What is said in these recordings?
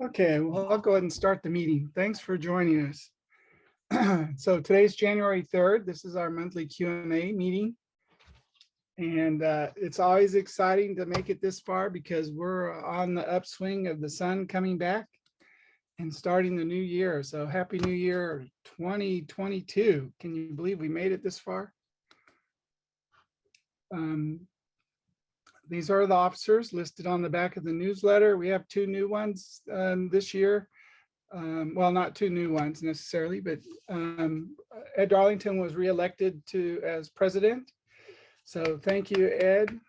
Okay, well, I'll go ahead and start the meeting. Thanks for joining us. So today's January 3rd. This is our monthly Q&A meeting. And it's always exciting to make it this far because we're on the upswing of the sun coming back and starting the new year. So happy New Year 2022. Can you believe we made it this far? These are the officers listed on the back of the newsletter. We have two new ones this year. Well, not two new ones necessarily, but Ed Darlington was reelected as president. So thank you, Ed.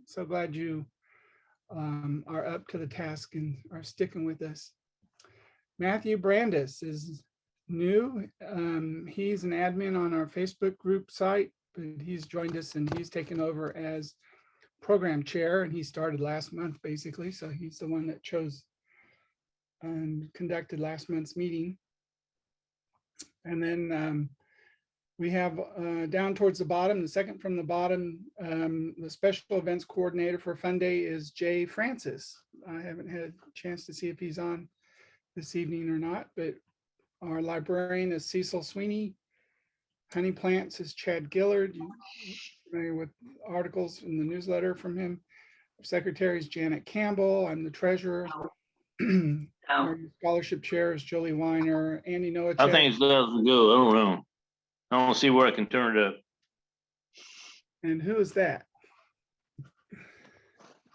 So glad you are up to the task and are sticking with us. Matthew Brandis is new. He's an admin on our Facebook group site, but he's joined us and he's taken over as program chair, and he started last month basically. So he's the one that chose and conducted last month's meeting. And then we have down towards the bottom, the second from the bottom, the special events coordinator for Fun Day is Jay Francis. I haven't had a chance to see if he's on this evening or not, but our librarian is Cecil Sweeney. Honey Plants is Chad Gillard. You familiar with articles in the newsletter from him. Secretary is Janet Campbell. I'm the treasurer. Our scholarship chair is Jolie Weiner. Andy Noachek. I think it doesn't go. I don't know. I don't see where I can turn it up. And who is that?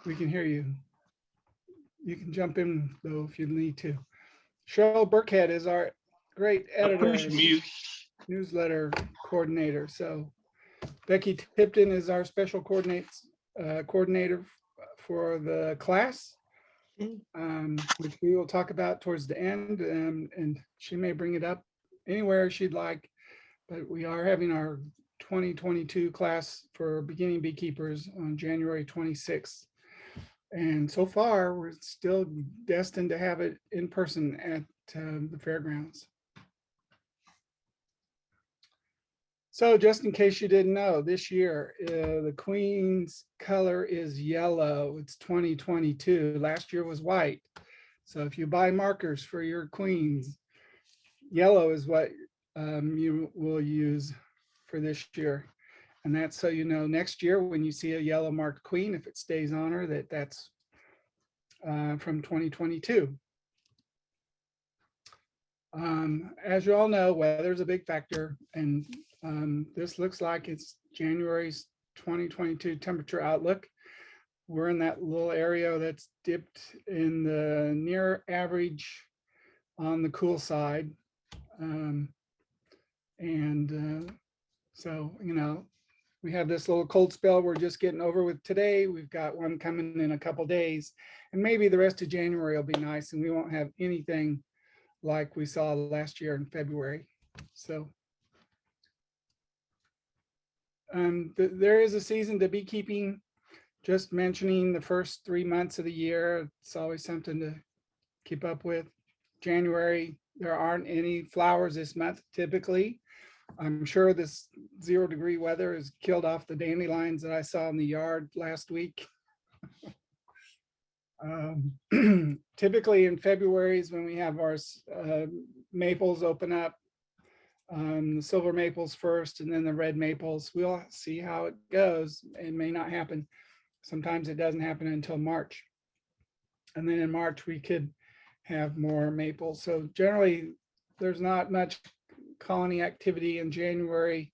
We can hear you. You can jump in though if you need to. Cheryl Burkhead is our great editor and newsletter coordinator. So Becky Tipton is our special coordinator for the class, which we will talk about towards the end, and she may bring it up anywhere she'd like. But we are having our 2022 class for beginning beekeepers on January 26th. And so far, we're still destined to have it in person at the fairgrounds. So just in case you didn't know, this year, the Queen's color is yellow. It's 2022. Last year was white. So if you buy markers for your Queens, yellow is what you will use for this year. And that's so you know next year when you see a yellow marked queen, if it stays on her, that's from 2022. As you all know, weather is a big factor, and this looks like it's January's 2022 temperature outlook. We're in that little area that's dipped in the near average on the cool side. So, you know, we have this little cold spell we're just getting over with today. We've got one coming in a couple days, and maybe the rest of January will be nice and we won't have anything like we saw last year in February. So there is a season to beekeeping. Just mentioning the first 3 months of the year, it's always something to keep up with. January, there aren't any flowers this month typically. I'm sure this 0-degree weather has killed off the dandelions that I saw in the yard last week. Typically in February is when we have our maples open up. The silver maples first and then the red maples. We'll see how it goes. It may not happen. Sometimes it doesn't happen until March. And then in March we could have more maples. So generally there's not much colony activity in January,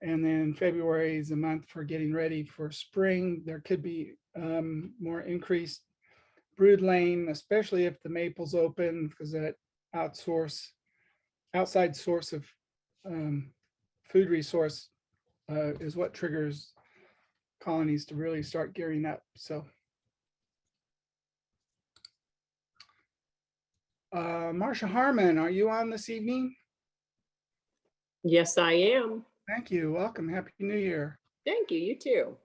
and then February is a month for getting ready for spring. There could be more increased brood laying, especially if the maples open, because that outside source of food resource is what triggers colonies to really start gearing up. So Marcia Harmon, are you on this evening? Yes, I am. Thank you. Welcome. Happy New Year. Thank you. You too.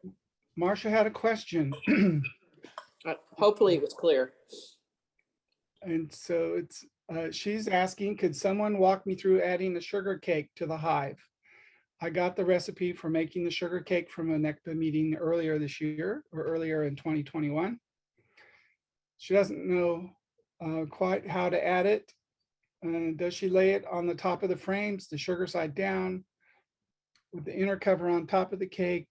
Marcia had a question. Hopefully it was clear. And so she's asking, could someone walk me through adding the sugar cake to the hive? I got the recipe for making the sugar cake from a NEKBA meeting earlier this year or earlier in 2021. She doesn't know quite how to add it. Does she lay it on the top of the frames, the sugar side down, with the inner cover on top of the cake?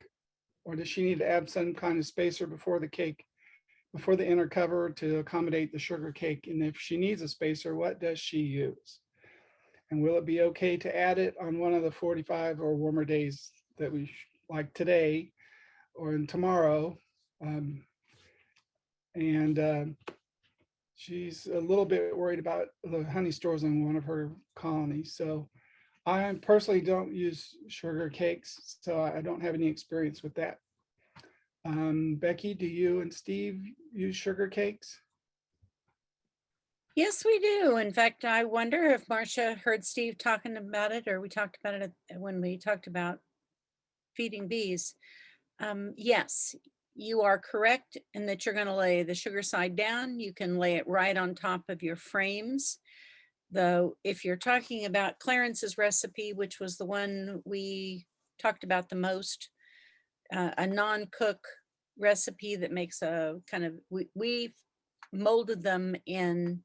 Or does she need to add some kind of spacer before the cake, before the inner cover to accommodate the sugar cake? And if she needs a spacer, what does she use? And will it be okay to add it on one of the 45 or warmer days that we like today or in tomorrow? She's a little bit worried about the honey stores in one of her colonies. So I personally don't use sugar cakes, so I don't have any experience with that. Becky, do you and Steve use sugar cakes? Yes, we do. In fact, I wonder if Marcia heard Steve talking about it, or we talked about it when we talked about feeding bees. Yes, you are correct in that you're going to lay the sugar side down. You can lay it right on top of your frames. Though, if you're talking about Clarence's recipe, which was the one we talked about the most, a non-cook recipe that makes a kind of, we molded them in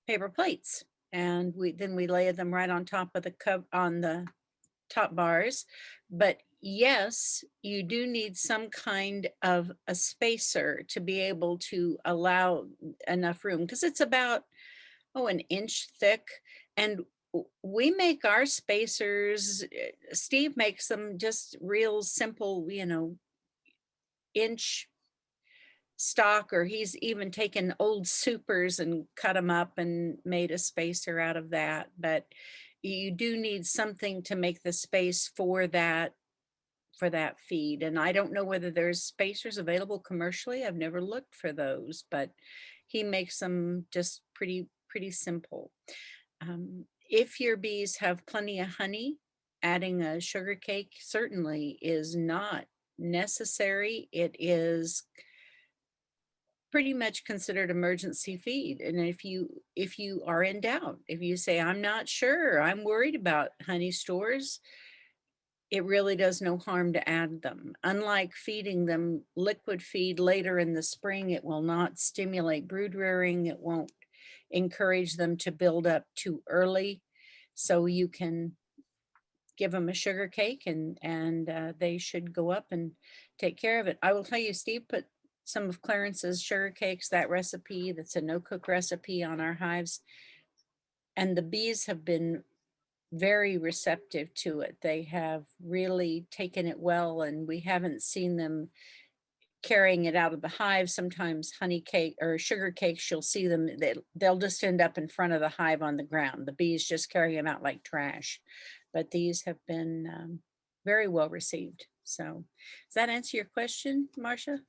paper plates, and then we lay them right on top of the cup on the top bars. But yes, you do need some kind of a spacer to be able to allow enough room, because it's about an inch thick. And we make our spacers, Steve makes them just real simple, inch stock, or he's even taken old supers and cut them up and made a spacer out of that. But you do need something to make the space for that feed. And I don't know whether there's spacers available commercially. I've never looked for those, but he makes them just pretty simple. If your bees have plenty of honey, adding a sugar cake certainly is not necessary. It is pretty much considered emergency feed. And if you are in doubt, if you say, I'm not sure, I'm worried about honey stores, it really does no harm to add them. Unlike feeding them liquid feed later in the spring, it will not stimulate brood rearing. It won't encourage them to build up too early. So you can give them a sugar cake, and they should go up and take care of it. I will tell you, Steve put some of Clarence's sugar cakes, that recipe, that's a no-cook recipe, on our hives. And the bees have been very receptive to it. They have really taken it well, and we haven't seen them carrying it out of the hive. Sometimes honey cake or sugar cakes, you'll see them, they'll just end up in front of the hive on the ground. The bees just carry them out like trash. But these have been very well received. So does that answer your question, Marcia?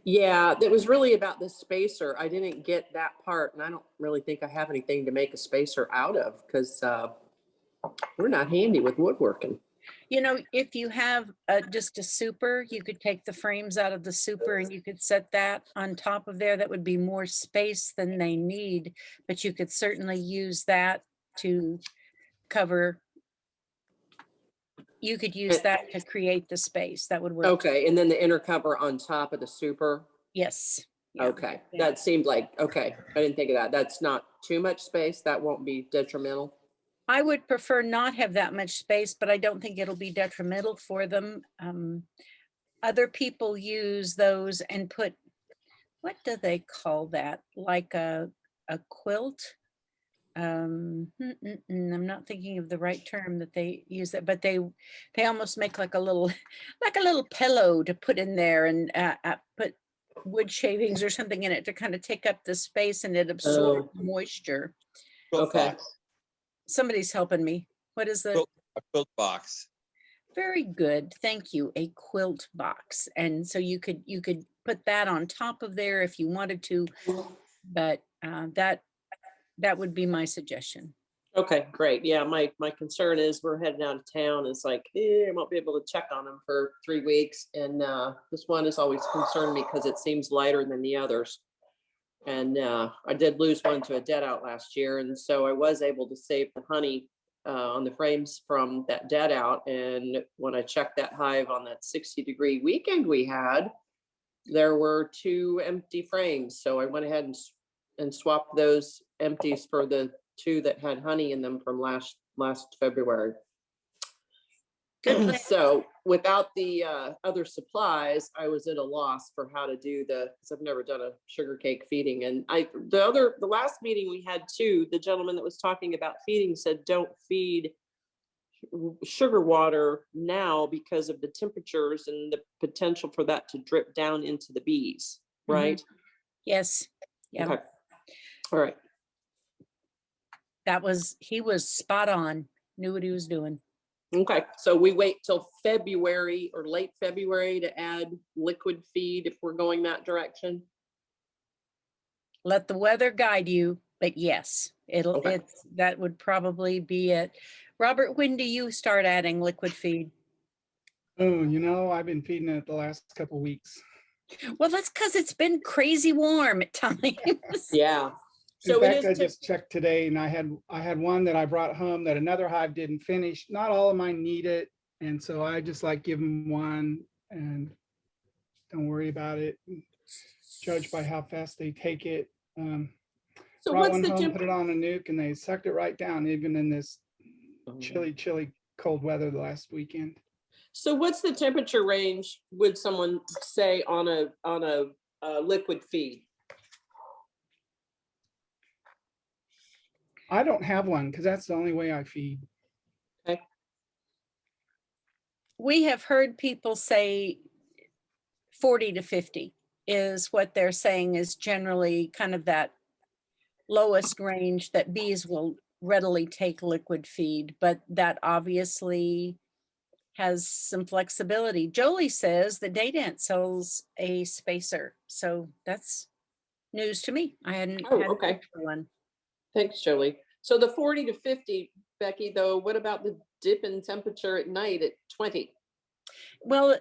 Yeah, that was really about the spacer. I didn't get that part, and I don't really think I have anything to make a spacer out of, because we're not handy with woodworking. If you have just a super, you could take the frames out of the super and you could set that on top of there. That would be more space than they need, but you could certainly use that to cover. You could use that to create the space. That would work. Okay, and then the inner cover on top of the super. Yes. Yeah. Okay, that seemed like, okay, I didn't think of that. That's not too much space. That won't be detrimental. I would prefer not have that much space, but I don't think it'll be detrimental for them. Other people use those and put, what do they call that? Like a quilt. I'm not thinking of the right term that they use that, but they almost make like a little pillow to put in there, and put wood shavings or something in it to kind of take up the space, and it absorbs moisture. Okay. Somebody's helping me. What is the a quilt box? Very good. Thank you. A quilt box. And so you could put that on top of there if you wanted to, but that would be my suggestion. Okay, great. Yeah, my concern is we're heading out of town. It's like, I won't be able to check on them for 3 weeks. And this one has always concerned me because it seems lighter than the others. And I did lose one to a dead out last year. And so I was able to save the honey on the frames from that dead out. And when I checked that hive on that 60-degree weekend we had, there were 2 empty frames. So I went ahead and swapped those empties for the 2 that had honey in them from last February. Good plan. So without the other supplies, I was at a loss for how to do because I've never done a sugar cake feeding. And the last meeting we had too, the gentleman that was talking about feeding said, don't feed sugar water now because of the temperatures and the potential for that to drip down into the bees, right? Yes. Yeah. Okay. All right. He was spot on, knew what he was doing. Okay, so we wait till February or late February to add liquid feed if we're going that direction. Let the weather guide you, but yes, Okay. that would probably be it. Robert, when do you start adding liquid feed? Oh, I've been feeding it the last couple weeks. Well, that's because it's been crazy warm at times. Yeah. In So fact, it I is, just checked today and I had one that I brought home that another hive didn't finish. Not all of mine need it. And so I just like give them one and don't worry about it. Judge by how fast they take it. so Brought what's one the home, put it on a nuke and they sucked it right down even in this chilly, cold weather the last weekend. So what's the temperature range would someone say on a liquid feed? I don't have one because that's the only way I feed. Okay. We have heard people say 40 to 50 is what they're saying is generally kind of that lowest range that bees will readily take liquid feed, but that obviously has some flexibility. Jolie says the Daydance sells a spacer, so that's news to me. I hadn't Oh, had okay. one. Thanks, Jolie. So the 40 to 50, Becky, though, what about the dip in temperature at night at 20? Well,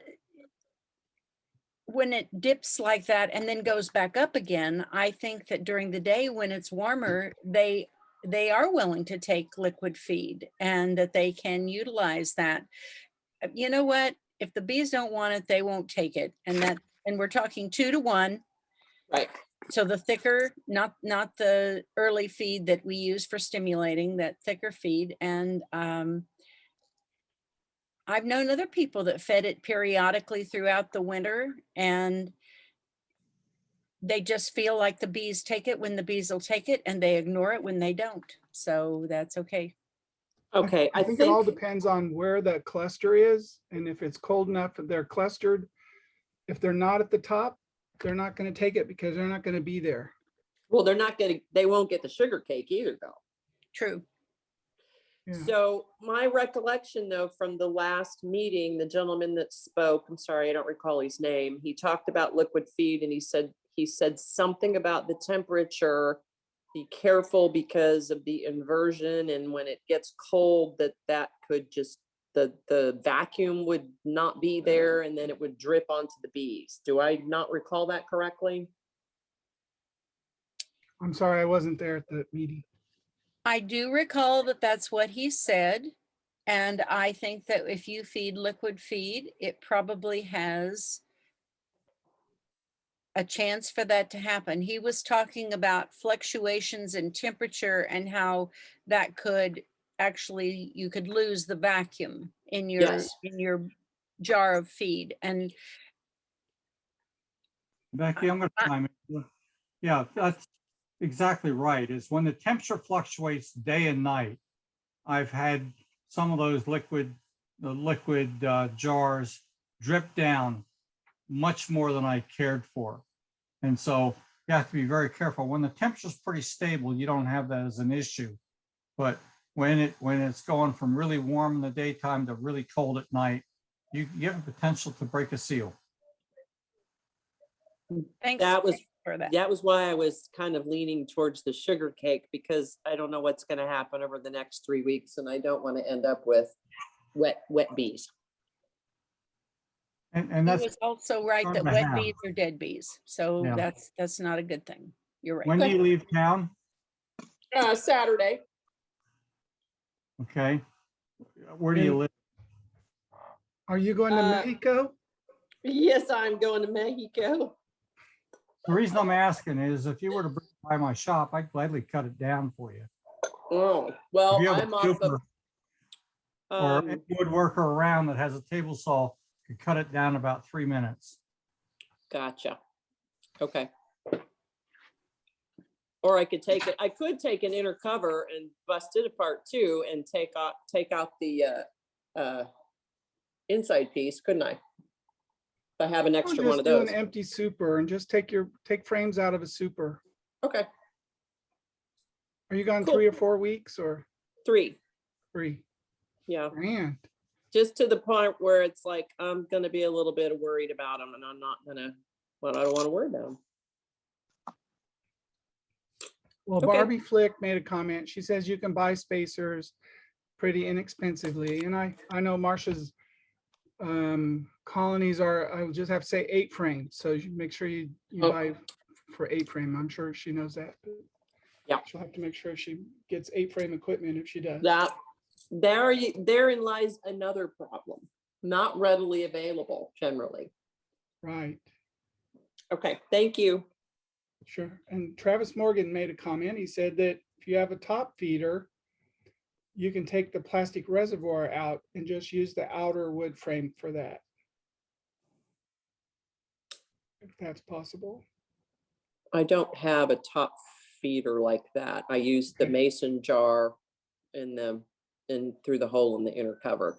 when it dips like that and then goes back up again, I think that during the day when it's warmer, they are willing to take liquid feed and that they can utilize that. You know what? If the bees don't want it, they won't take it. And we're talking 2 to 1. Right. So the thicker, not the early feed that we use for stimulating, that thicker feed. And I've known other people that fed it periodically throughout the winter and they just feel like the bees take it when the bees will take it and they ignore it when they don't. So that's okay. Okay. I think it all depends on where the cluster is. And if it's cold enough that they're clustered, if they're not at the top, they're not going to take it because they're not going to be there. Well, they won't get the sugar cake either though. True. Yeah. So my recollection though, from the last meeting, the gentleman that spoke, I'm sorry, I don't recall his name. He talked about liquid feed and he said something about the temperature, be careful because of the inversion. And when it gets cold, that could just, the vacuum would not be there and then it would drip onto the bees. Do I not recall that correctly? I'm sorry, I wasn't there at the meeting. I do recall that that's what he said. And I think that if you feed liquid feed, it probably has a chance for that to happen. He was talking about fluctuations in temperature and how that could actually, you could lose the vacuum in Yes. your jar of feed. And Becky, I'm going to chime in. Yeah, that's exactly right. Is when the temperature fluctuates day and night, I've had some of those liquid jars drip down much more than I cared for. And so you have to be very careful. When the temperature is pretty stable, you don't have that as an issue. But when it's going from really warm in the daytime to really cold at night, you have a potential to break a seal. thanks for that. That was why I was kind of leaning towards the sugar cake because I don't know what's going to happen over the next 3 weeks and I don't want to end up with wet bees. And He that's was also right that to wet have. bees are dead bees. So Yeah. that's not a good thing. You're right. When do you leave town? Saturday. Okay. Where do you live? Are you going to Mexico? Yes, I'm going to Mexico. The reason I'm asking is if you were to bring it by my shop, I'd gladly cut it down for you. Oh, well, If you have a I'm off of, super or um, any woodworker around that has a table saw, could cut it down in about 3 minutes. gotcha. Okay. Or I could take an inner cover and bust it apart too and take out the inside piece, couldn't I? If I have an Or extra one just of do an those. empty super and just take frames out of a super. Okay, Are you gone Cool. 3 or 4 weeks or 3. 3? Yeah, Grand. just to the point where it's like, I'm gonna be a little bit worried about them and I'm not gonna, well, I don't want to worry about them. Well, Okay. Barbie Flick made a comment. She says you can buy spacers pretty inexpensively. And I know Marcia's colonies are, I would just have to say 8 frames. So you make sure you Oh. buy for 8 frame. I'm sure she knows that. But Yeah. she'll have to make sure she gets 8 frame equipment if she does. Therein lies another problem. Not readily available generally. Right. Okay, thank you. Sure. And Travis Morgan made a comment. He said that if you have a top feeder, you can take the plastic reservoir out and just use the outer wood frame for that. If that's possible. I don't have a top feeder like that. I use the Okay. mason jar through the hole in the inner cover.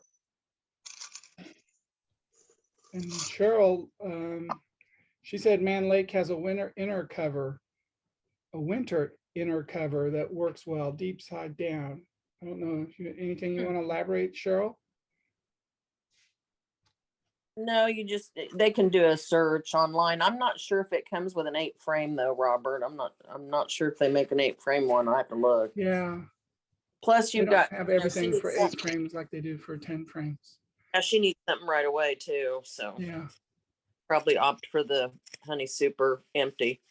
And Cheryl, she said Man Lake has a winter inner cover that works well, deep side down. I don't know if you, anything you want to elaborate, Cheryl? No, they can do a search online. I'm not sure if it comes with an 8 frame though, Robert. I'm not sure if they make an 8 frame one. I have to look. Yeah, Plus they you've don't got, have you know, everything for 8 needs frames like they do for 10 frames. she needs something right away too. So Yeah. probably opt for the Honey Super empty.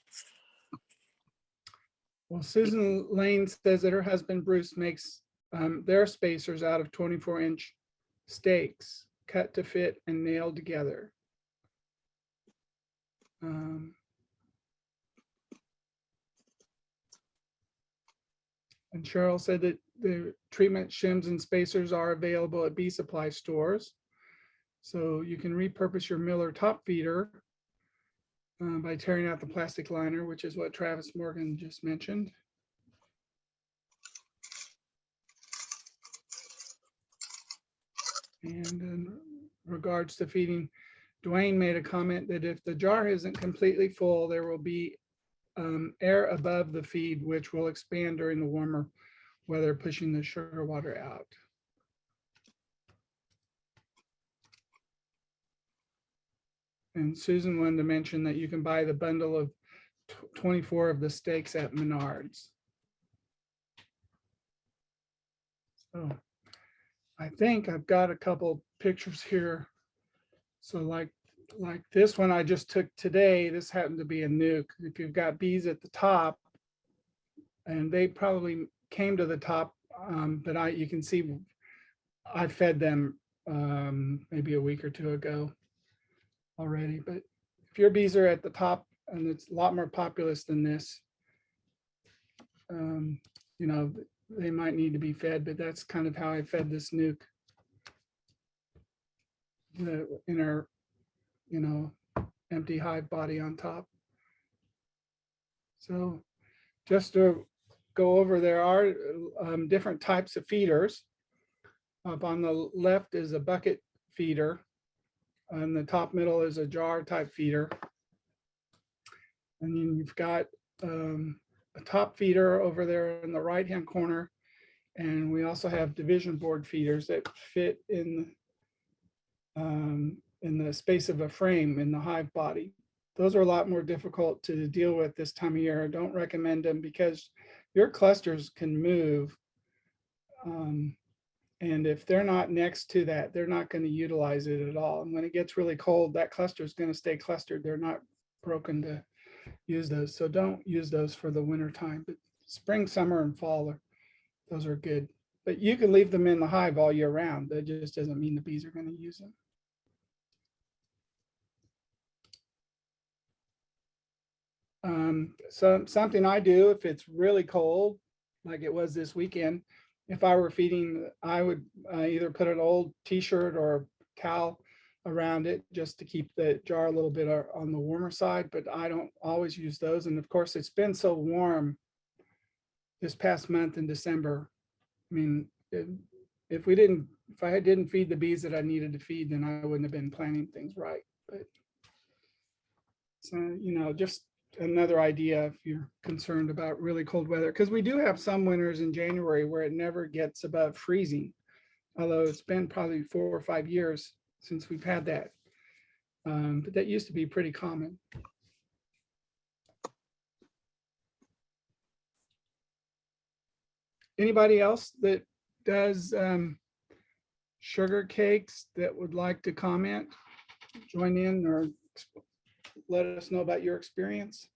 Well, Susan Lane says that her husband Bruce makes their spacers out of 24-inch stakes, cut to fit and nailed together. And Cheryl said that the treatment shims and spacers are available at bee supply stores. So you can repurpose your Miller top feeder by tearing out the plastic liner, which is what Travis Morgan just mentioned. And in regards to feeding, Dwayne made a comment that if the jar isn't completely full, there will be air above the feed, which will expand during the warmer weather, pushing the sugar water out. And Susan wanted to mention that you can buy the bundle of 24 of the steaks at Menards. So I think I've got a couple pictures here. So like this one I just took today, this happened to be a nuke. If you've got bees at the top, and they probably came to the top, but you can see I fed them maybe a week or 2 ago already. But if your bees are at the top, and it's a lot more populous than this, you know, they might need to be fed, but that's kind of how I fed this nuke. The inner, you know, empty hive body on top. So just to go over, there are different types of feeders. Up on the left is a bucket feeder. And the top middle is a jar type feeder. And then you've got a top feeder over there in the right-hand corner. And we also have division board feeders that fit in the space of a frame in the hive body. Those are a lot more difficult to deal with this time of year. I don't recommend them because your clusters can move. And if they're not next to that, they're not going to utilize it at all. And when it gets really cold, that cluster is going to stay clustered. They're not broken to use those. So don't use those for the winter time. But spring, summer, and fall, those are good. But you can leave them in the hive all year round. That just doesn't mean the bees are going to use them. So something I do if it's really cold, like it was this weekend, if I were feeding, I would either put an old t-shirt or towel around it just to keep the jar a little bit on the warmer side, but I don't always use those. And of course, it's been so warm this past month in December. I mean, if I didn't feed the bees that I needed to feed, then I wouldn't have been planning things right. But so, you know, just another idea if you're concerned about really cold weather, because we do have some winters in January where it never gets above freezing, although it's been probably 4 or 5 years since we've had that. But that used to be pretty common. Anybody else that does sugar cakes that would like to comment, join in, or let us know about your experience?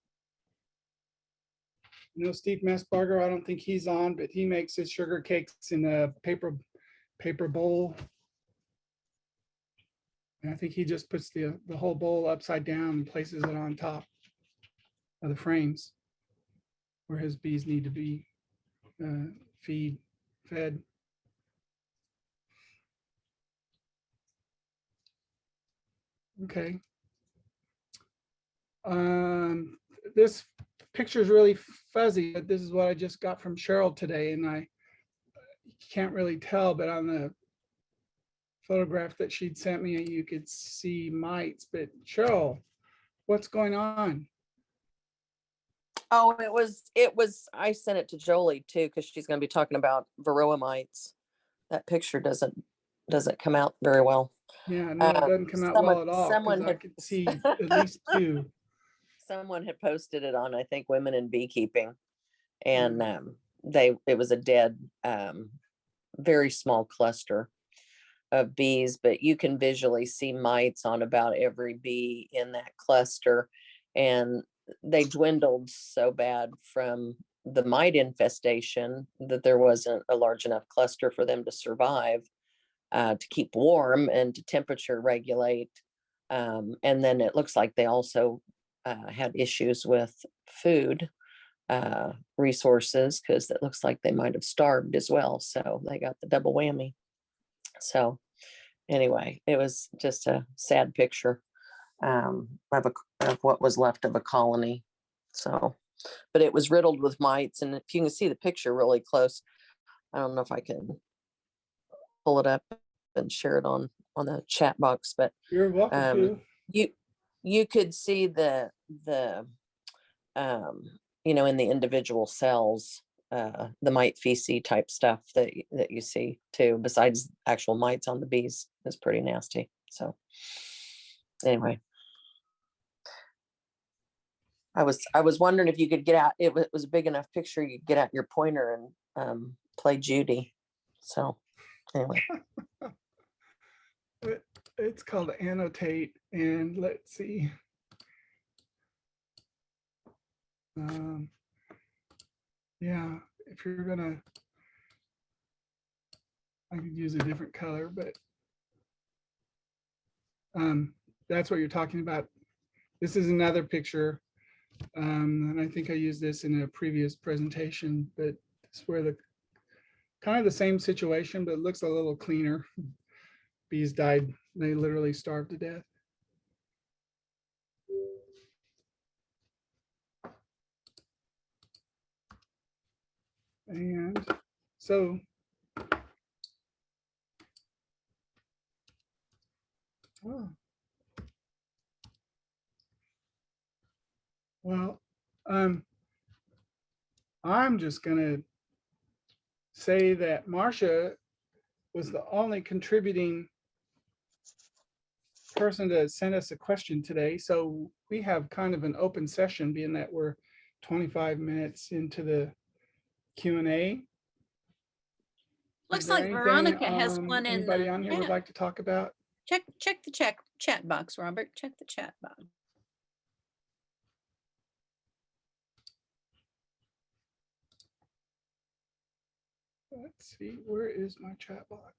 You know, Steve Messbarger, I don't think he's on, but he makes his sugar cakes in a paper bowl. And I think he just puts the whole bowl upside down and places it on top of the frames where his bees need to be fed. Okay. This picture is really fuzzy, but this is what I just got from Cheryl today, and I can't really tell, but on the photograph that she'd sent me, you could see mites. But Cheryl, what's going on? Oh, I sent it to Jolie too, because she's going to be talking about varroa mites. That picture doesn't come out very well. Yeah, no, it doesn't come out well at all, because I could see at least 2. Someone had posted it on, I think, Women in Beekeeping, and it was a dead, very small cluster of bees, but you can visually see mites on about every bee in that cluster, and they dwindled so bad from the mite infestation that there wasn't a large enough cluster for them to survive, to keep warm and to temperature regulate. And then it looks like they also had issues with food resources, because it looks like they might have starved as well. So they got the double whammy. So anyway, it was just a sad picture of what was left of a colony. So, but it was riddled with mites. And if you can see the picture really close, I don't know if I can pull it up and share it on the chat box, but You're welcome to. You could see the you know, in the individual cells, the mite feces type stuff that you see too, besides actual mites on the bees, is pretty nasty. So anyway, I was wondering if you could get out, it was a big enough picture, you could get out your pointer and play Judy. So anyway. It's called annotate, and let's see. Yeah, if you're gonna, I could use a different color, but that's what you're talking about. This is another picture, and I think I used this in a previous presentation, but it's where the kind of the same situation, but it looks a little cleaner. Bees died, they literally starved to death. And so well, I'm just gonna say that Marcia was the only contributing person to send us a question today. So we have kind of an open session, being that we're 25 minutes into the Q&A. Looks like Veronica has one in anybody the on here would chat. like to talk about? Check the chat box, Robert. Check the chat box. Let's see, where is my chat box?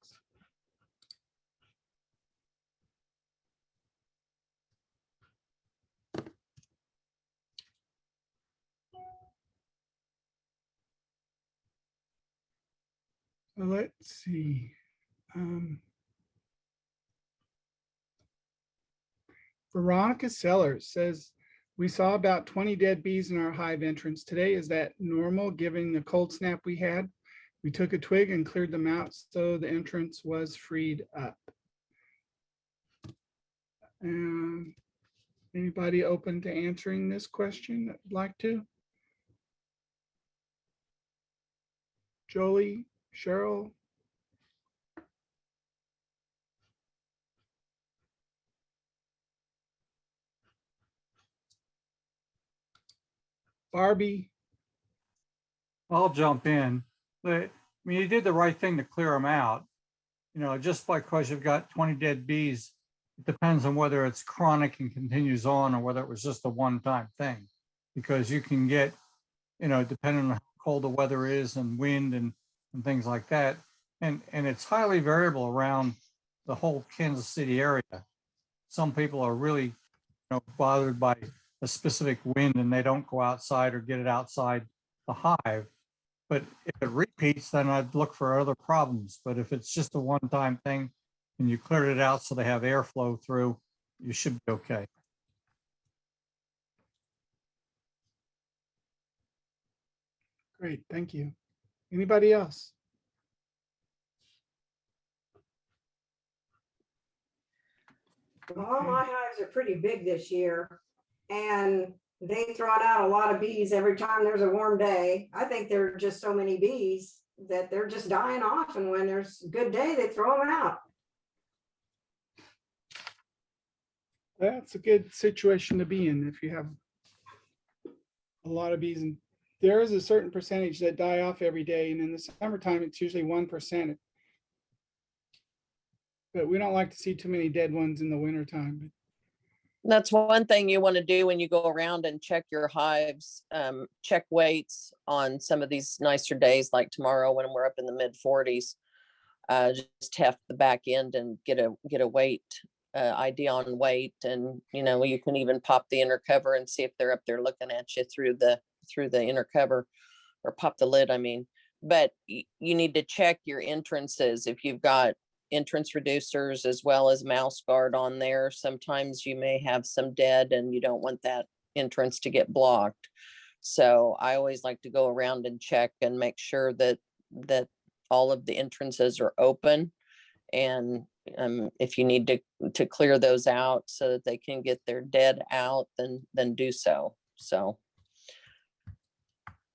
Let's see. Veronica Sellers says, we saw about 20 dead bees in our hive entrance today. Is that normal given the cold snap we had? We took a twig and cleared them out, so the entrance was freed up. Anybody open to answering this question that would like to? Jolie, Cheryl? Barbie? I'll jump in. I mean, you did the right thing to clear them out. You know, just because you've got 20 dead bees, it depends on whether it's chronic and continues on or whether it was just a one-time thing. Because you can get, you know, depending on how cold the weather is and wind and things like that. And it's highly variable around the whole Kansas City area. Some people are really, you know, bothered by a specific wind and they don't go outside or get it outside the hive. But if it repeats, then I'd look for other problems. But if it's just a one-time thing and you cleared it out so they have airflow through, you should be okay. Great, thank you. Anybody else? Well, my hives are pretty big this year, and they throw out a lot of bees every time there's a warm day. I think there are just so many bees that they're just dying off, and when there's a good day, they throw them out. That's a good situation to be in if you have a lot of bees. And there is a certain percentage that die off every day. And in the summertime, it's usually 1%. But we don't like to see too many dead ones in the wintertime. That's one thing you want to do when you go around and check your hives, check weights on some of these nicer days like tomorrow when we're up in the mid 40s. Just heft the back end and get a weight idea on weight, and you know, you can even pop the inner cover and see if they're up there looking at you through the inner cover, or pop the lid, I mean. But you need to check your entrances. If you've got entrance reducers as well as mouse guard on there, sometimes you may have some dead and you don't want that entrance to get blocked. So I always like to go around and check and make sure that all of the entrances are open, and if you need to clear those out so that they can get their dead out, then do so. So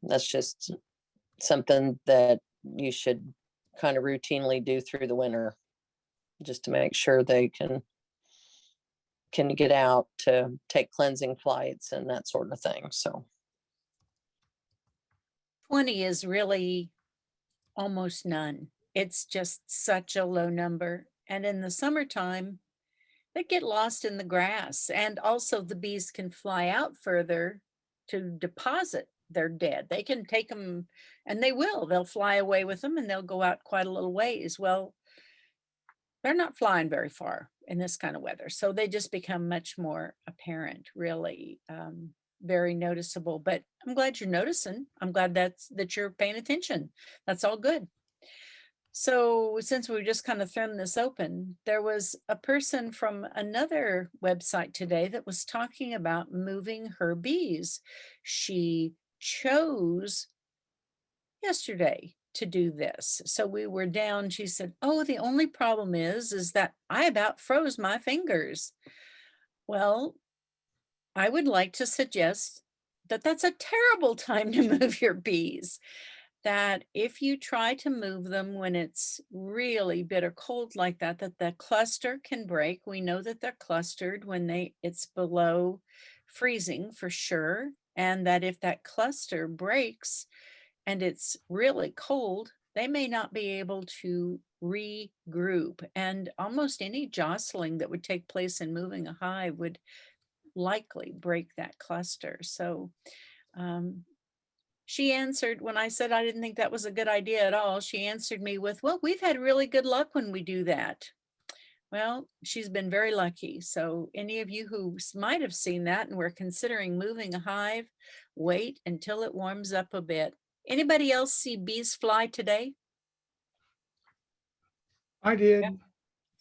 that's just something that you should kind of routinely do through the winter, just to make sure they can get out to take cleansing flights and that sort of thing. So 20 is really almost none. It's just such a low number. And in the summertime, they get lost in the grass. And also the bees can fly out further to deposit their dead. They can take them, and they will. They'll fly away with them and they'll go out quite a little ways. Well, they're not flying very far in this kind of weather. So they just become much more apparent, really, very noticeable. But I'm glad you're noticing. I'm glad that you're paying attention. That's all good. So since we've just kind of thrown this open, there was a person from another website today that was talking about moving her bees. She chose yesterday to do this. So we were down, she said, oh, the only problem is that I about froze my fingers. Well, I would like to suggest that that's a terrible time to move your bees. That if you try to move them when it's really bitter cold like that the cluster can break. We know that they're clustered when it's below freezing for sure. And that if that cluster breaks and it's really cold, they may not be able to regroup. And almost any jostling that would take place in moving a hive would likely break that cluster. So, she answered when I said I didn't think that was a good idea at all. She answered me with, well, we've had really good luck when we do that. Well, she's been very lucky. So any of you who might have seen that and were considering moving a hive, wait until it warms up a bit. Anybody else see bees fly today? I did.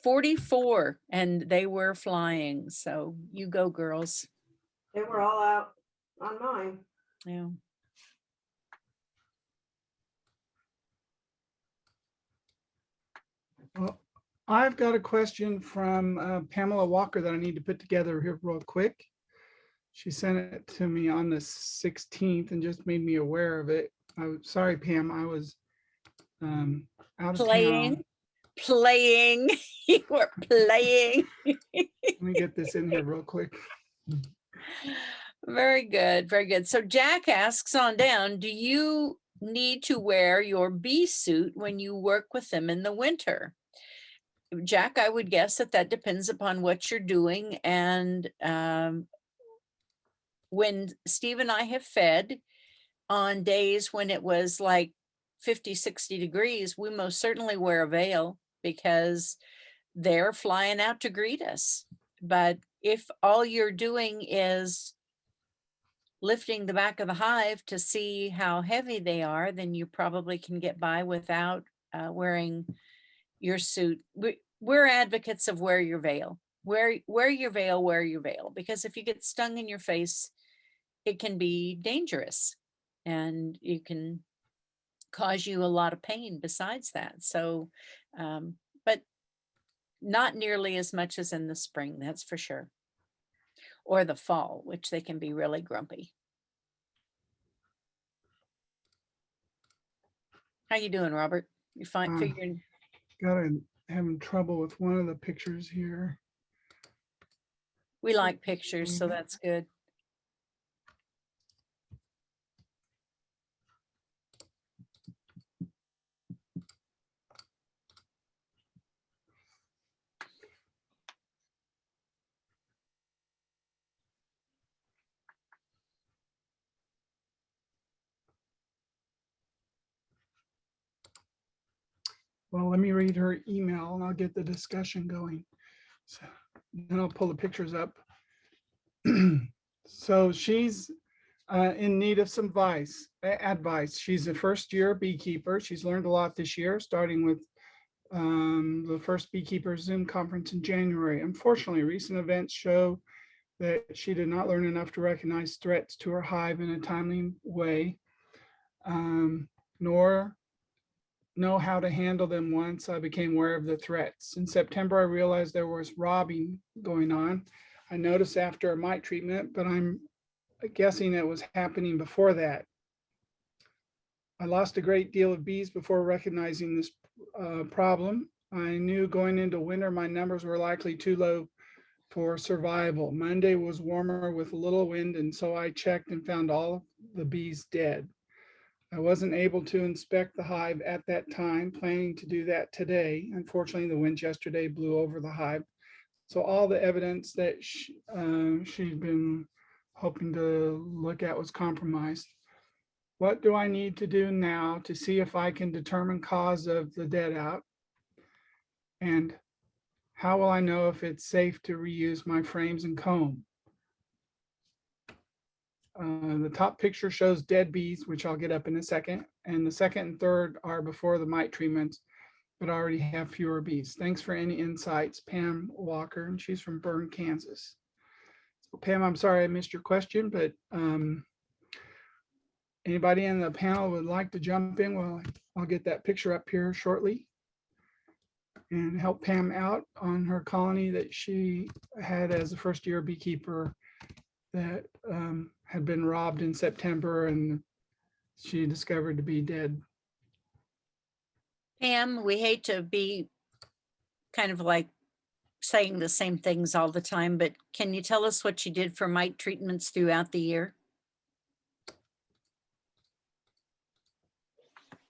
44, and they were flying. So you go, girls. They were all out on mine. Yeah. Well, I've got a question from Pamela Walker that I need to put together here real quick. She sent it to me on the 16th and just made me aware of it. I'm sorry, Pam, I was out of town. Playing. You were playing. Let me get this in here real quick. Very good. Very good. So Jack asks on down, do you need to wear your bee suit when you work with them in the winter? Jack, I would guess that depends upon what you're doing. And when Steve and I have fed on days when it was like 50, 60 degrees, we most certainly wear a veil because they're flying out to greet us. But if all you're doing is lifting the back of the hive to see how heavy they are, then you probably can get by without wearing your suit. We're advocates of wear your veil. Wear your veil, because if you get stung in your face, it can be dangerous and it can cause you a lot of pain besides that. So, but not nearly as much as in the spring, that's for sure. Or the fall, which they can be really grumpy. How you doing, Robert? You fine figuring? Having trouble with one of the pictures here. We like pictures, so that's good. Well, let me read her email and I'll get the discussion going. So then I'll pull the pictures up. So she's in need of some advice. She's a first-year beekeeper. She's learned a lot this year, starting with the first Beekeeper Zoom conference in January. Unfortunately, recent events show that she did not learn enough to recognize threats to her hive in a timely way, nor know how to handle them once I became aware of the threats. In September, I realized there was robbing going on. I noticed after a mite treatment, but I'm guessing it was happening before that. I lost a great deal of bees before recognizing this problem. I knew going into winter, my numbers were likely too low for survival. Monday was warmer with a little wind, and so I checked and found all of the bees dead. I wasn't able to inspect the hive at that time, planning to do that today. Unfortunately, the winds yesterday blew over the hive. So all the evidence that she'd been hoping to look at was compromised. What do I need to do now to see if I can determine cause of the dead out? And how will I know if it's safe to reuse my frames and comb? The top picture shows dead bees, which I'll get up in a second. And the second and third are before the mite treatments, but already have fewer bees. Thanks for any insights, Pam Walker, and she's from Bern, Kansas. So Pam, I'm sorry I missed your question, but anybody in the panel would like to jump in? Well, I'll get that picture up here shortly and help Pam out on her colony that she had as a first-year beekeeper that had been robbed in September and she discovered to be dead. Pam, we hate to be kind of like saying the same things all the time, but can you tell us what you did for mite treatments throughout the year?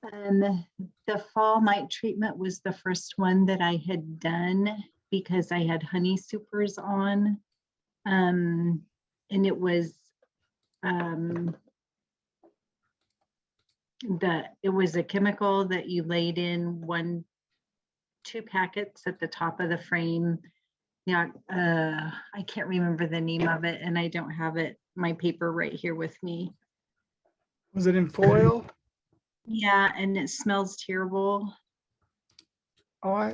The fall mite treatment was the first one that I had done because I had honey supers on. And it was it was a chemical that you laid in 2 packets at the top of the frame. Yeah, I can't remember the name of it, and I don't have my paper right here with me. Was it in foil? Yeah, and it smells terrible. Oh,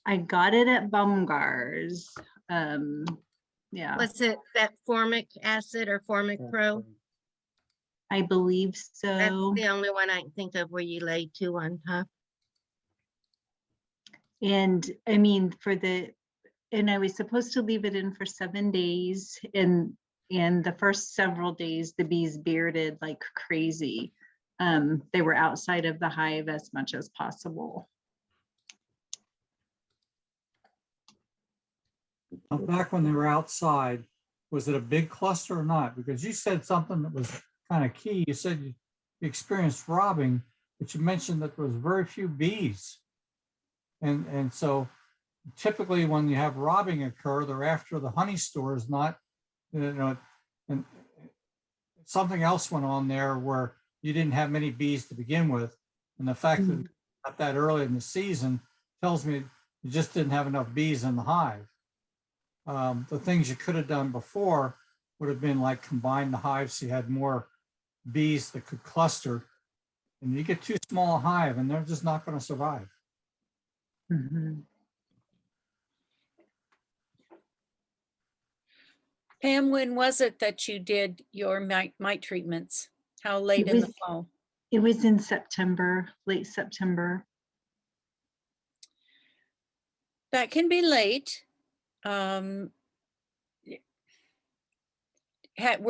I got it at Bumgar's. Yeah, Was it that formic acid or formic pro? I believe That's so. the only one I can think of where you lay two on top. And I mean, and I was supposed to leave it in for 7 days, and the first several days, the bees bearded like crazy. They were outside of the hive as much as possible. Back when they were outside, was it a big cluster or not? Because you said something that was kind of key. You said you experienced robbing, but you mentioned that there was very few bees. And so typically when you have robbing occur, they're after the honey stores, not, and something else went on there where you didn't have many bees to begin with. And the fact that you got that early in the season tells me you just didn't have enough bees in the hive. The things you could have done before would have been like combine the hives so you had more bees that could cluster. And you get too small a hive and they're just not going to survive. Mm-hmm. Pam, when was it that you did your mite treatments? How late in the fall? It was in September, late September. That can be late. Were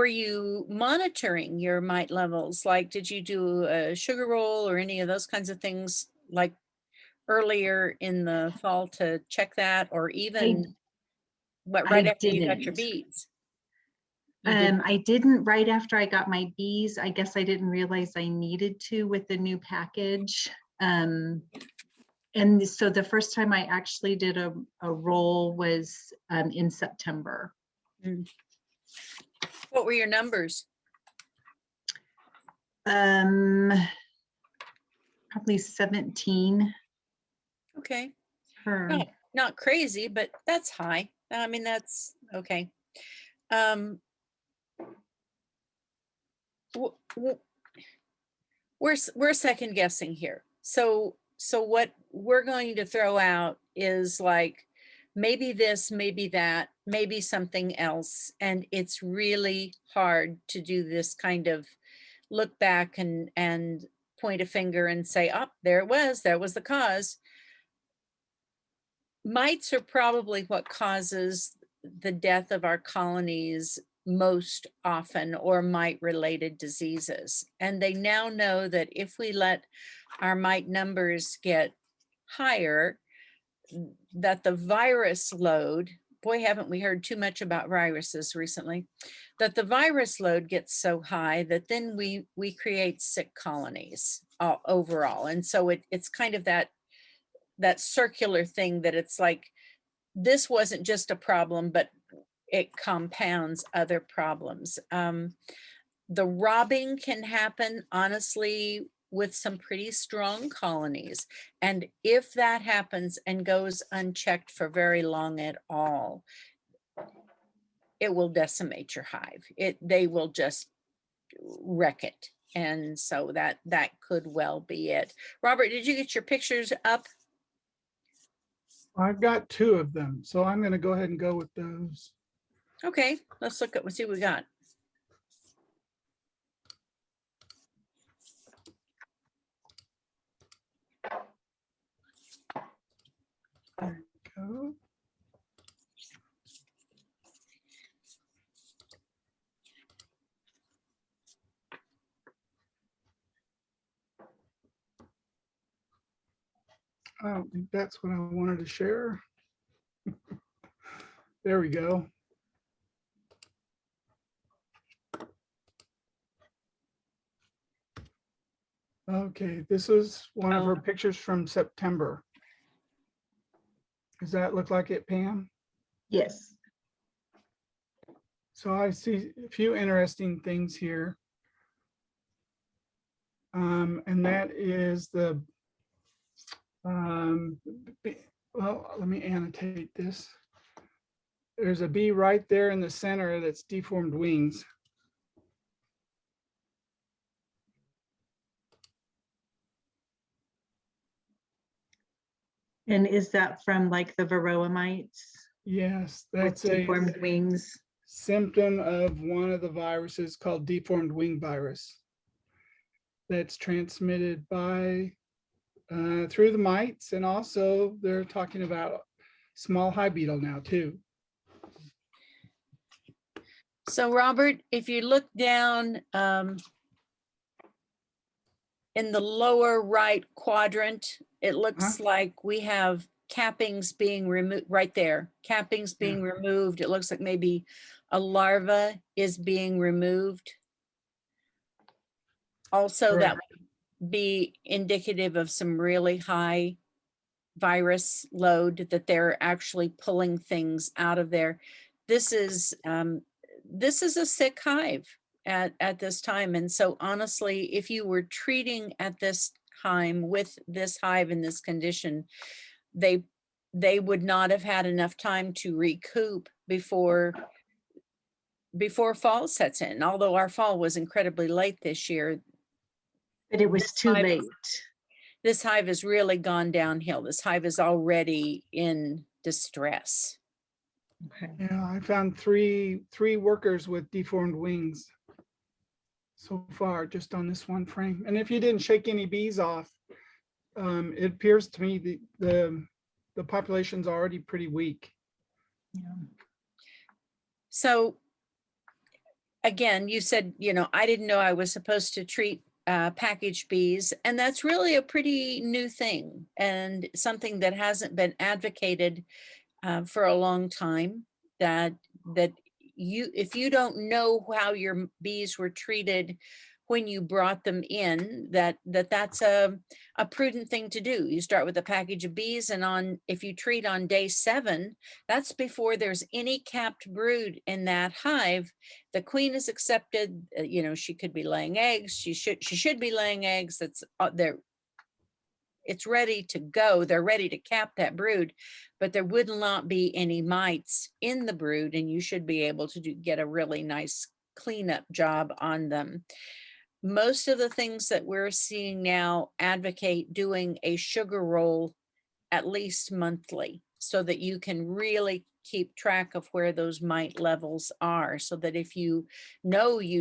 you monitoring your mite levels? Like, did you do a sugar roll or any of those kinds of things like earlier in the fall to check that, or even right after you got your bees? I didn't right after I got my bees. I guess I didn't realize I needed to with the new package. And so the first time I actually did a roll was in September. What were your numbers? Probably 17. Okay. Per. Not crazy, but that's high. I mean, that's okay. We're second guessing here. So what we're going to throw out is like maybe this, maybe that, maybe something else. And it's really hard to do this kind of look back and point a finger and say, oh, there it was, that was the cause. Mites are probably what causes the death of our colonies most often, or mite related diseases. And they now know that if we let our mite numbers get higher, that the virus load, boy, haven't we heard too much about viruses recently, that the virus load gets so high that then we create sick colonies overall. And so it's kind of that circular thing that it's like, this wasn't just a problem, but it compounds other problems. The robbing can happen, honestly, with some pretty strong colonies. And if that happens and goes unchecked for very long at all, it will decimate your hive. They will just wreck it. And so that could well be it. Robert, did you get your pictures up? I've got 2 of them, so I'm going to go ahead and go with those. Okay, let's look at, let's see what we got. There we go. I don't think that's what I wanted to share. There we go. Okay, this is one of her pictures from September. Does that look like it, Pam? Yes. So I see a few interesting things here. And that is the, well, let me annotate this. There's a bee right there in the center that's deformed wings. And is that from like the varroa mites Yes, with that's a deformed wings? symptom of one of the viruses called deformed wing virus that's transmitted by through the mites, and also they're talking about small hive beetle now too. So Robert, if you look down in the lower right quadrant, it looks like we have cappings being removed right there. Cappings being removed. It looks like maybe a larva is being removed. Also, that would be indicative of some really high virus load, that they're actually pulling things out of there. This is a sick hive at this time. And so honestly, if you were treating at this time with this hive in this condition, they would not have had enough time to recoup before fall sets in. Although our fall was incredibly late this year. But it was too late. This hive has really gone downhill. This hive is already in distress. Okay. Yeah, I found three workers with deformed wings so far, just on this one frame. And if you didn't shake any bees off, it appears to me the population's already pretty weak. Yeah. So again, you said, I didn't know I was supposed to treat packaged bees, and that's really a pretty new thing and something that hasn't been advocated for a long time, that if you don't know how your bees were treated when you brought them in, that's a prudent thing to do. You start with a package of bees, and if you treat on day 7, that's before there's any capped brood in that hive. The queen is accepted. She could be laying eggs. She should be laying eggs. It's ready to go. They're ready to cap that brood, but there would not be any mites in the brood, and you should be able to get a really nice cleanup job on them. Most of the things that we're seeing now advocate doing a sugar roll at least monthly, so that you can really keep track of where those mite levels are, so that if you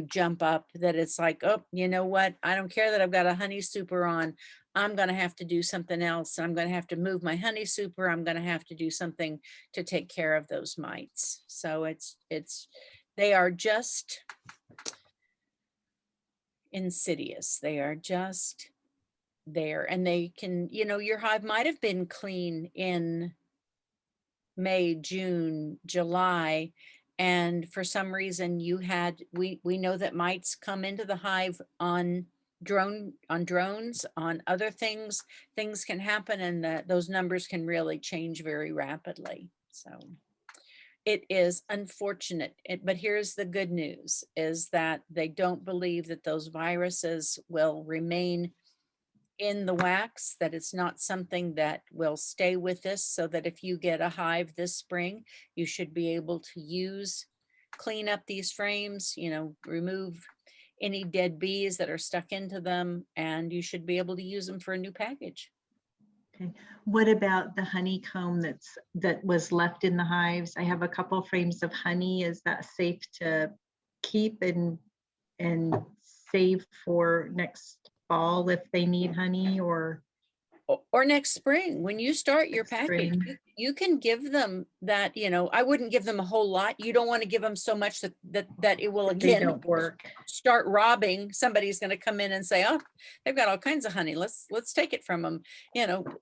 jump up, that it's like, oh, you know what, I don't care that I've got a honey super on, I'm going to have to do something else. I'm going to have to move my honey super. I'm going to have to do something to take care of those mites. So they are just insidious. They are just there, and they can, your hive might have been clean in May, June, July, and for some reason we know that mites come into the hive on drones, on other things can happen, and those numbers can really change very rapidly. So it is unfortunate, but here's the good news, is that they don't believe that those viruses will remain in the wax, that it's not something that will stay with us, so that if you get a hive this spring, you should be able to clean up these frames, remove any dead bees that are stuck into them, and you should be able to use them for a new package. Okay. What about the honeycomb that was left in the hives? I have a couple frames of honey. Is that safe to keep and save for next fall if they need honey, or next spring when you start your package? You can give them that. I wouldn't give them a whole lot. You don't want to give them so much that it will again start robbing. Somebody's going to come in and say, oh, they've got all kinds of honey, let's take it from them.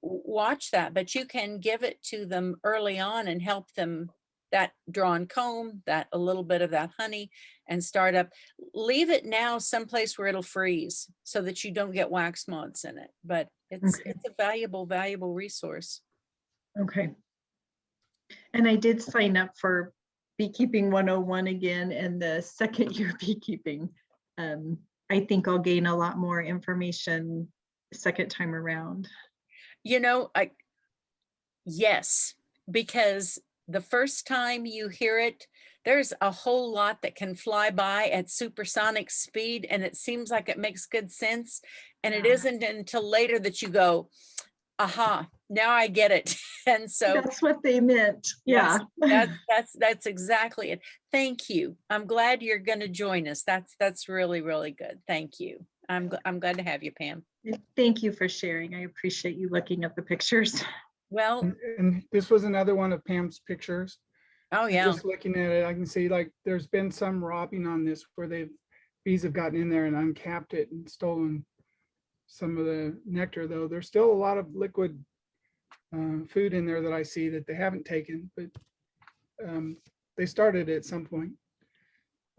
Watch that. But you can give it to them early on and help them, that drawn comb, that a little bit of that honey, and start up. Leave it now someplace where it'll freeze, so that you don't get wax moths in it. But it's a valuable resource. Okay. And I did sign up for Beekeeping 101 again, and the second year beekeeping. I think I'll gain a lot more information second time around. Yes, because the first time you hear it, there's a whole lot that can fly by at supersonic speed, and it seems like it makes good sense. And it isn't until later that you go, Aha, now I get it. And so That's what they meant. Yeah. that's exactly it. Thank you. I'm glad you're going to join us. That's really, really good. Thank you. I'm glad to have you, Pam. Thank you for sharing. I appreciate you looking at the pictures. Well, And this was another one of Pam's pictures. oh And yeah. just looking at it, I can see like there's been some robbing on this where bees have gotten in there and uncapped it and stolen some of the nectar, though. There's still a lot of liquid food in there that I see that they haven't taken, but they started at some point.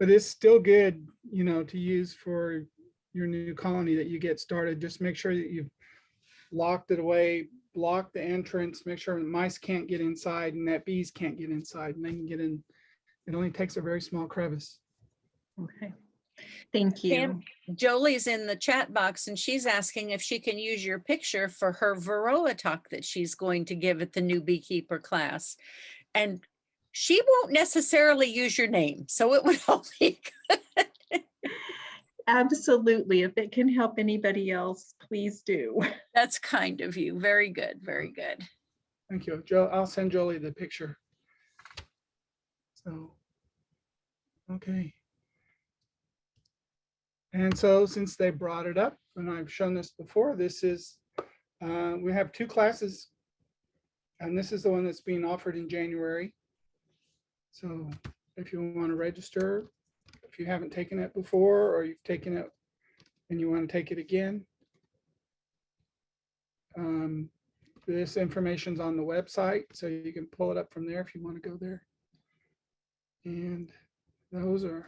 But it's still good, you know, to use for your new colony that you get started. Just make sure that you've locked it away, block the entrance, make sure mice can't get inside and that bees can't get inside and they can get in. It only takes a very small crevice. Okay. Thank you. Pam, Jolie's in the chat box and she's asking if she can use your picture for her Varroa talk that she's going to give at the new beekeeper class. And she won't necessarily use your name, so it would help me. Absolutely. If it can help anybody else, please do. That's kind of you. Very good. Very good. Thank you, Joe. I'll send Jolie the picture. So, okay. And so since they brought it up, and I've shown this before, this is, we have 2 classes, and this is the one that's being offered in January. So if you want to register, if you haven't taken it before, or you've taken it and you want to take it again, this information's on the website, so you can pull it up from there if you want to go there. And those are.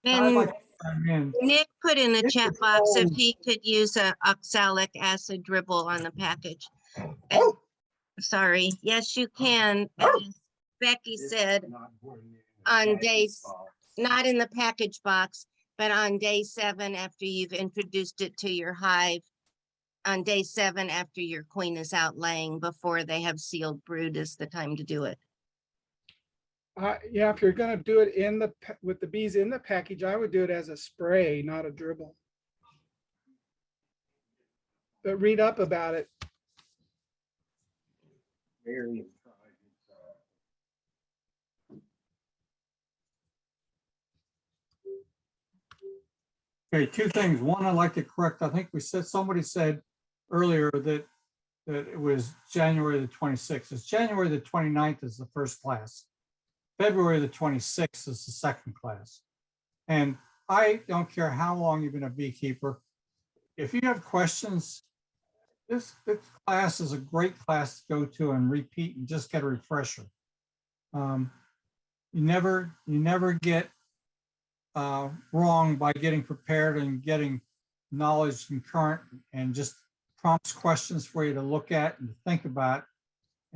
I'd And like to chime in. Nick put in the Nick chat is box if on. he could use a oxalic acid dribble on the package. And, sorry, yes, you can. As Becky said, on days, not in the package box, but on day 7 after you've introduced it to your hive, on day 7 after your queen is out laying before they have sealed brood is the time to do it. Yeah, if you're going to do it with the bees in the package, I would do it as a spray, not a dribble. But read up about it. Okay, 2 things. One, I'd like to correct. I think somebody said earlier that it was January the 26th. It's January the 29th is the first class. February the 26th is the second class. And I don't care how long you've been a beekeeper. If you have questions, this class is a great class to go to and repeat and just get a refresher. You never get wrong by getting prepared and getting knowledge concurrent, and just prompts questions for you to look at and to think about.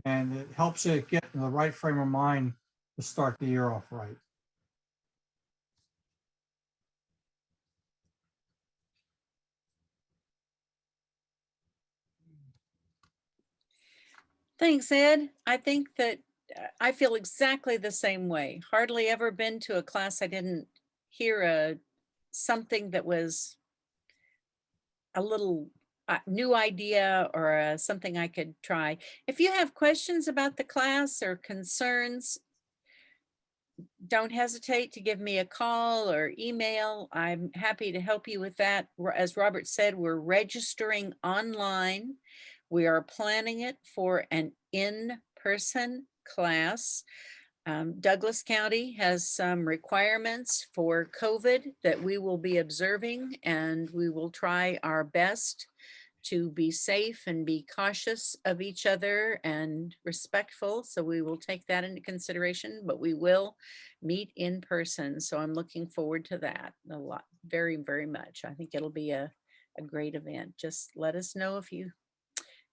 And it helps you get in the right frame of mind to start the year off right. Thanks, Ed. I think that I feel exactly the same way. Hardly ever been to a class I didn't hear something that was a little new idea or something I could try. If you have questions about the class or concerns, don't hesitate to give me a call or email. I'm happy to help you with that. As Robert said, we're registering online. We are planning it for an in-person class. Douglas County has some requirements for COVID that we will be observing, and we will try our best to be safe and be cautious of each other and respectful. So we will take that into consideration, but we will meet in person. So I'm looking forward to that a lot, very, very much. I think it'll be a great event. Just let us know if you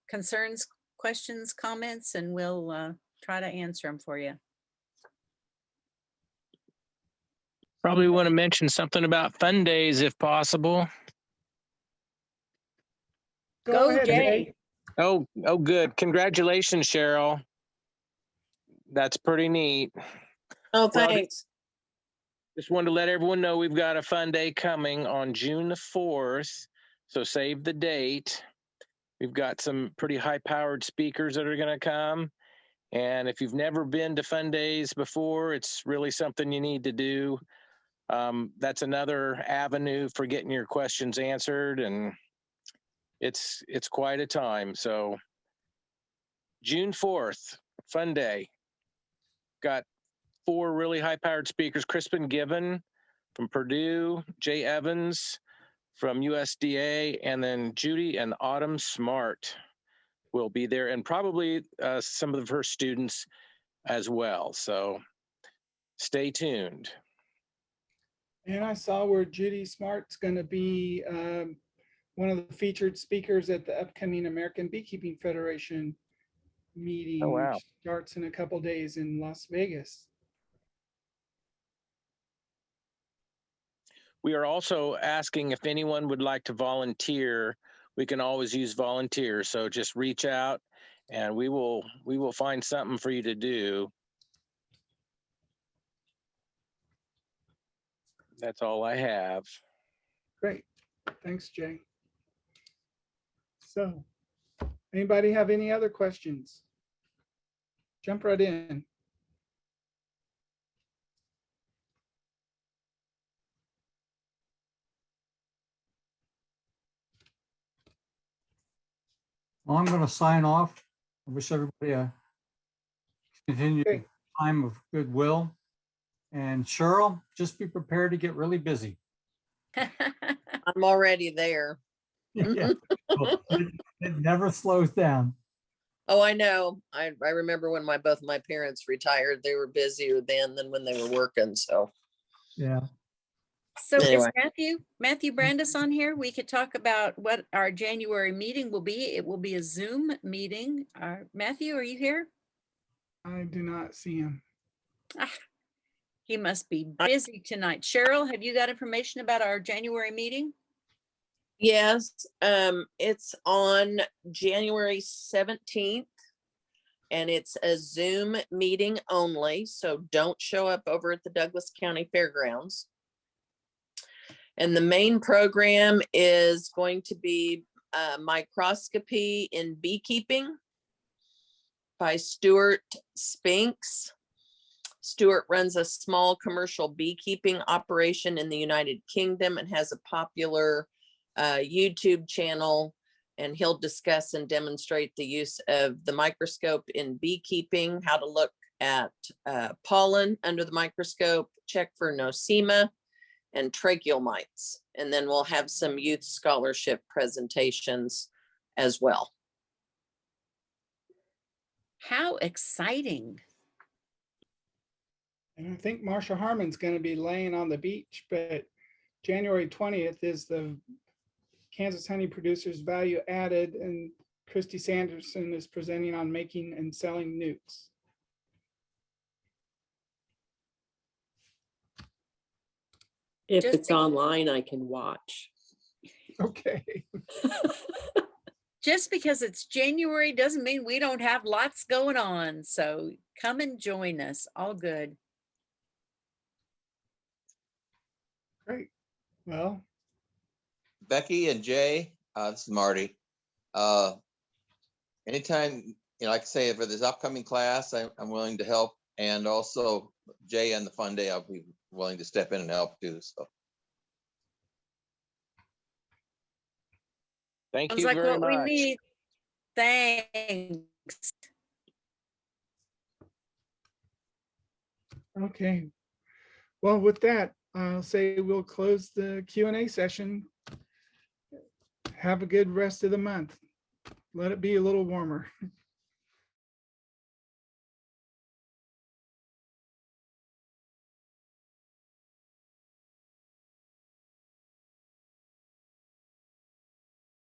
concerns, questions, comments, and we'll try to answer them for you. Probably want to mention something about fun days if possible. Go ahead, Jay. Oh, good. Congratulations, Cheryl. That's pretty neat. Oh, Well, thanks. just wanted to let everyone know we've got a fun day coming on June the 4th. So save the date. We've got some pretty high-powered speakers that are going to come. And if you've never been to Fun Days before, it's really something you need to do. That's another avenue for getting your questions answered, and it's quite a time. So June 4th, Fun Day. Got 4 really high-powered speakers: Crispin Gibbon from Purdue, Jay Evans from USDA, and then Judy and Autumn Smart will be there, and probably some of her students as well. So stay tuned. And I saw where Judy Smart's going to be one of the featured speakers at the upcoming American Beekeeping Federation meeting. Oh, wow. Which starts in a couple days in Las Vegas. We are also asking if anyone would like to volunteer. We can always use volunteers, so just reach out and we will find something for you to do. That's all I have. Great. Thanks, Jay. So, anybody have any other questions? Jump right in. Well, I'm going to sign off. I wish everybody a continued Okay. time of goodwill. And Cheryl, just be prepared to get really busy. I'm already there. Yeah. It never slows down. Oh, I know. I remember when both my parents retired, they were busier then than when they were working. So Yeah. So is Anyway. Matthew Brandis on here? We could talk about what our January meeting will be. It will be a Zoom meeting. Matthew, are you here? I do not see him. He must be busy tonight. Cheryl, have you got information about our January meeting? yes, it's on January 17th. And it's a Zoom meeting only. So don't show up over at the Douglas County Fairgrounds. And the main program is going to be Microscopy in Beekeeping by Stuart Spinks. Stuart runs a small commercial beekeeping operation in the United Kingdom and has a popular YouTube channel, and he'll discuss and demonstrate the use of the microscope in beekeeping, how to look at pollen under the microscope, check for nosema and tracheal mites. And then we'll have some youth scholarship presentations as well. How exciting. And I think Marsha Harmon's going to be laying on the beach, but January 20th is the Kansas Honey Producers Value Added, and Christy Sanderson is presenting on making and selling nukes. If Just it's be- online, I can watch. Okay. Just because it's January doesn't mean we don't have lots going on. So come and join us. All good. Great. Well, Becky and Jay, this is Marty. Anytime, like I say, for this upcoming class, I'm willing to help. And also Jay and the Fun Day, I'll be willing to step in and help too. So Thank Sounds you like very what we much. need. Thanks. okay. Well, with that, I'll say we'll close the Q&A session. Have a good rest of the month. Let it be a little warmer.